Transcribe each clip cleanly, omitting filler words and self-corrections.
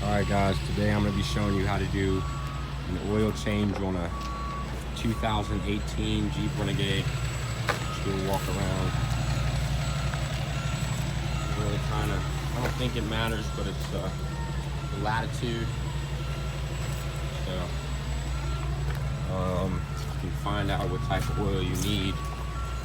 Alright guys, today I'm going to be showing you how to do an oil change on a 2018 Jeep Renegade. Just do a walk around. Really kind of, I don't think it matters, but it's the latitude. So you can find out what type of oil you need,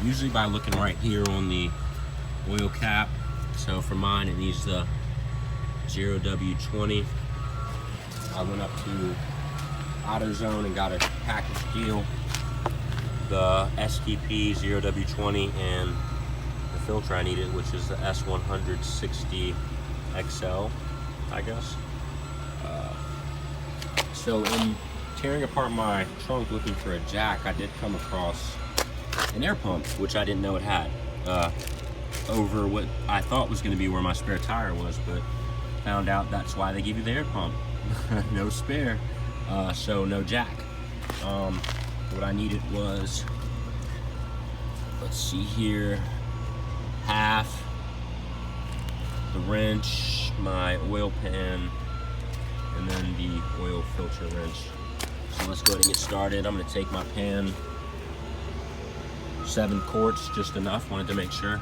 usually by looking right here on the oil cap. So for mine, it needs the 0W20. I went up to AutoZone and got a package deal. The STP 0W20 and the filter I needed, which is the S160 XL, I guess. So in tearing apart my trunk looking for a jack, I did come across an air pump, which I didn't know it had, over what I thought was going to be where my spare tire was, but found out that's why they give you the air pump. No spare, so no jack. What I needed was, let's see here, half, the wrench, my oil pan, and then the oil filter wrench. So let's go ahead and get started. I'm going to take my pan, 7 quarts, just enough, wanted to make sure.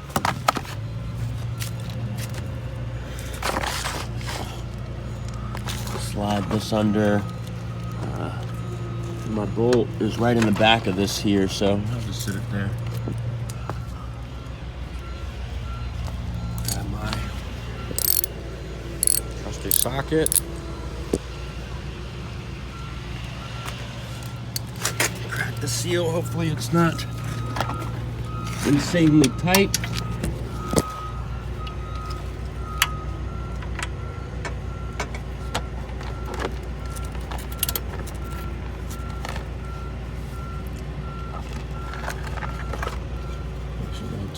Slide this under. My bolt is right in the back of this here, so I'll just sit it there. Grab my trusty socket. Crack the seal. Hopefully it's not insanely tight.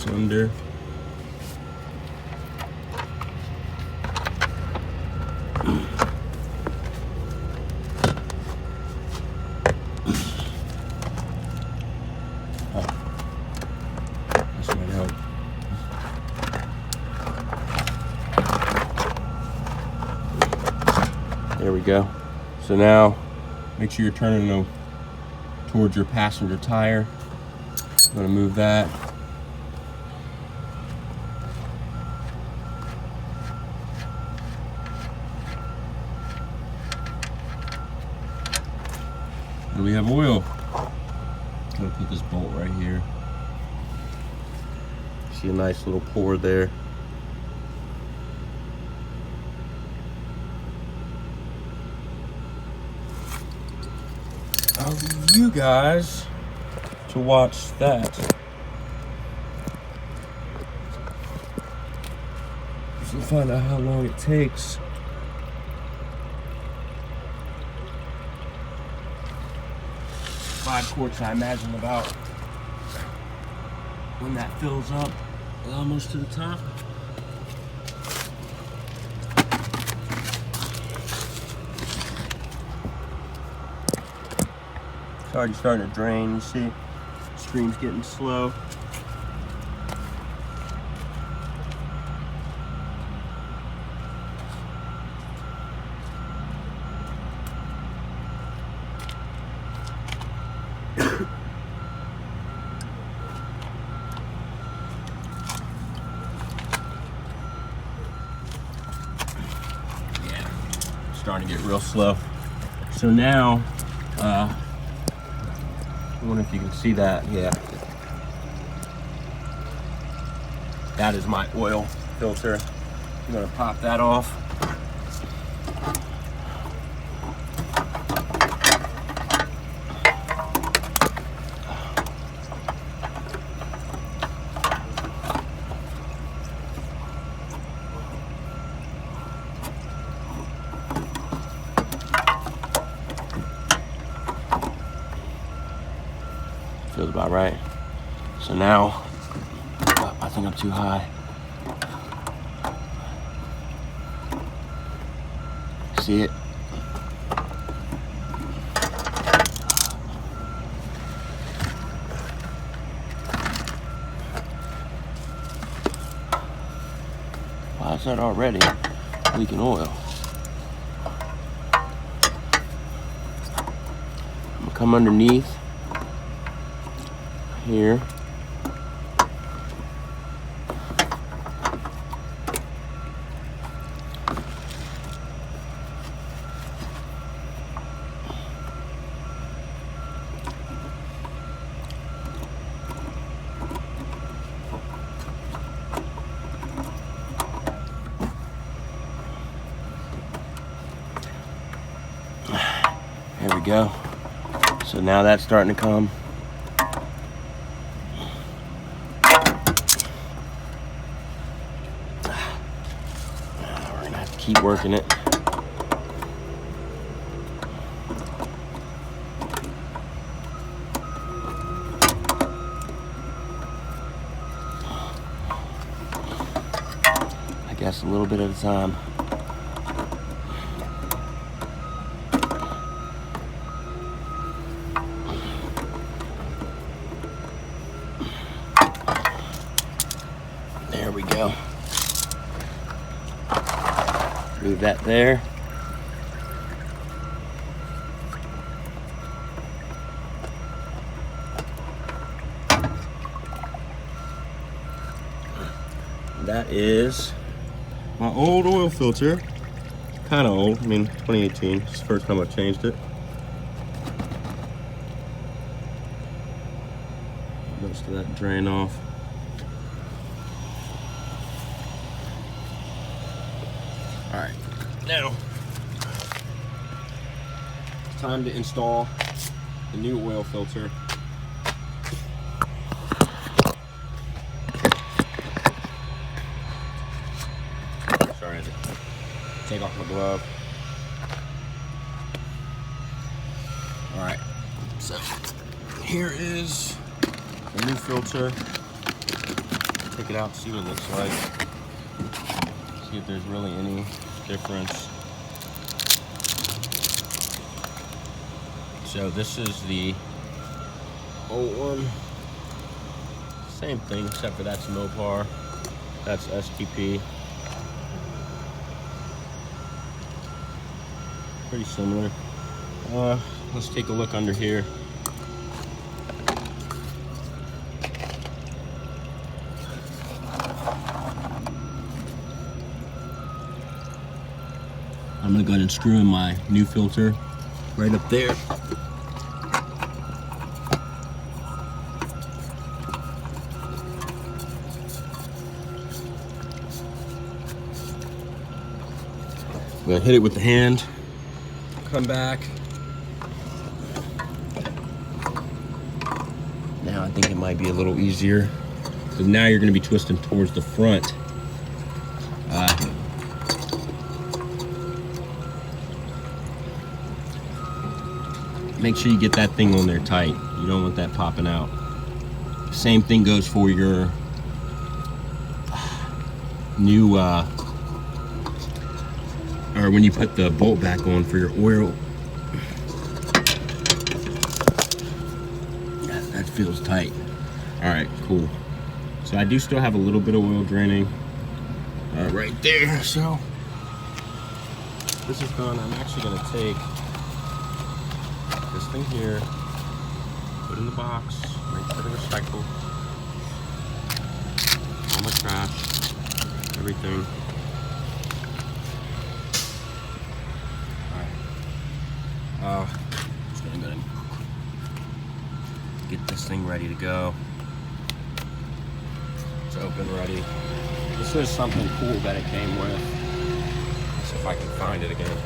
Under. This might help. There we go. So now make sure you're turning towards your passenger tire. I'm going to move that. And we have oil. I'm gonna put this bolt right here. See a nice little pour there. I'll leave you guys to watch that. So find out how long it takes. Five quarts, I imagine, about when that fills up, almost to the top. It's already starting to drain, you see? Stream's getting slow. Starting to get real slow. So now, I wonder if you can see that. Yeah. That is my oil filter. I'm gonna pop that off. Feels about right. So now, I think I'm too high. See it? Why is that already leaking oil? come underneath here. There we go. So now that's starting to come. We're gonna have to keep working it. I guess a little bit at a time. There we go. Leave that there. That is my old oil filter. Kind of old, I mean 2018. It's the first time I've changed it. Most of that drain off. All right, now it's time to install the new oil filter. Sorry, I had to take off my glove. All right, so here is the new filter. Take it out, see what it looks like. See if there's really any difference. So this is the old one. Same thing, except for that's Mopar. That's STP. Pretty similar. Let's take a look under here. I'm gonna go ahead and screw in my new filter right up there. I'm gonna hit it with the hand, come back. Now I think it might be a little easier. So now you're gonna be twisting towards the front. Make sure you get that thing on there tight. You don't want that popping out. Same thing goes for your new, or when you put the bolt back on for your oil. That feels tight. All right, cool. So I do still have a little bit of oil draining right there. So this is done. I'm actually gonna take this thing here, put it in the box, right for the recycle, all my trash, everything. Alright. Just gonna go and get this thing ready to go. It's open, ready. This is something cool that it came with. Let's see if I can find it again.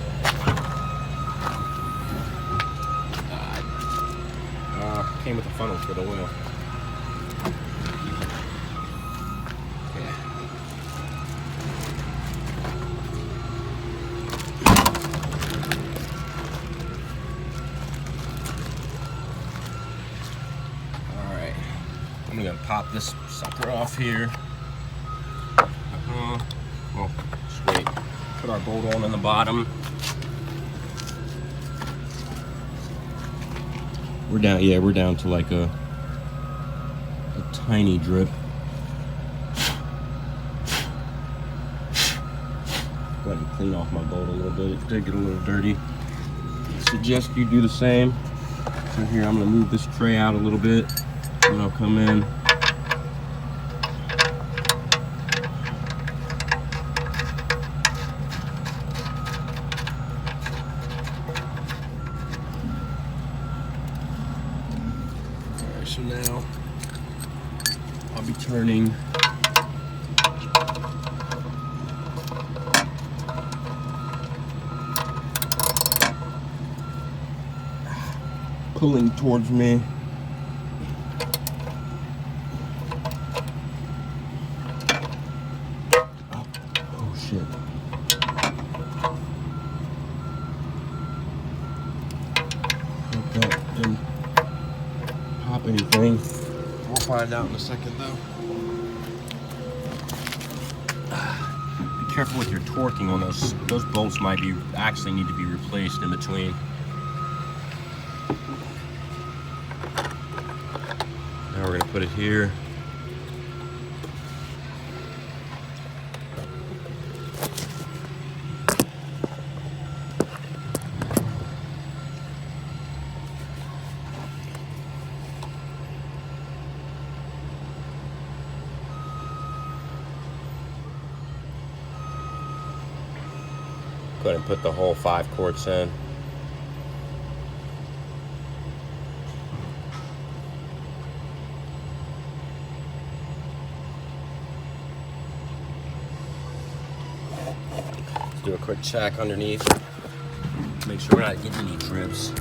Came with a funnel for the oil. Yeah. All right, I'm gonna pop this sucker off here. Well, just wait. Put our bolt on in the bottom. We're down, yeah, we're down to like a tiny drip. Go ahead and clean off my bolt a little bit. It did get a little dirty. I suggest you do the same. So here, I'm gonna move this tray out a little bit, and I'll come in. Alright, so now I'll be turning pulling towards me. Oh shit. Hope that didn't pop anything. We'll find out in a second though. Be careful with your torquing on those. Those bolts might be actually need to be replaced in between. Now we're going to put it here. Go ahead and put the whole 5 quarts in. Do a quick check underneath. Make sure we're not getting any drips.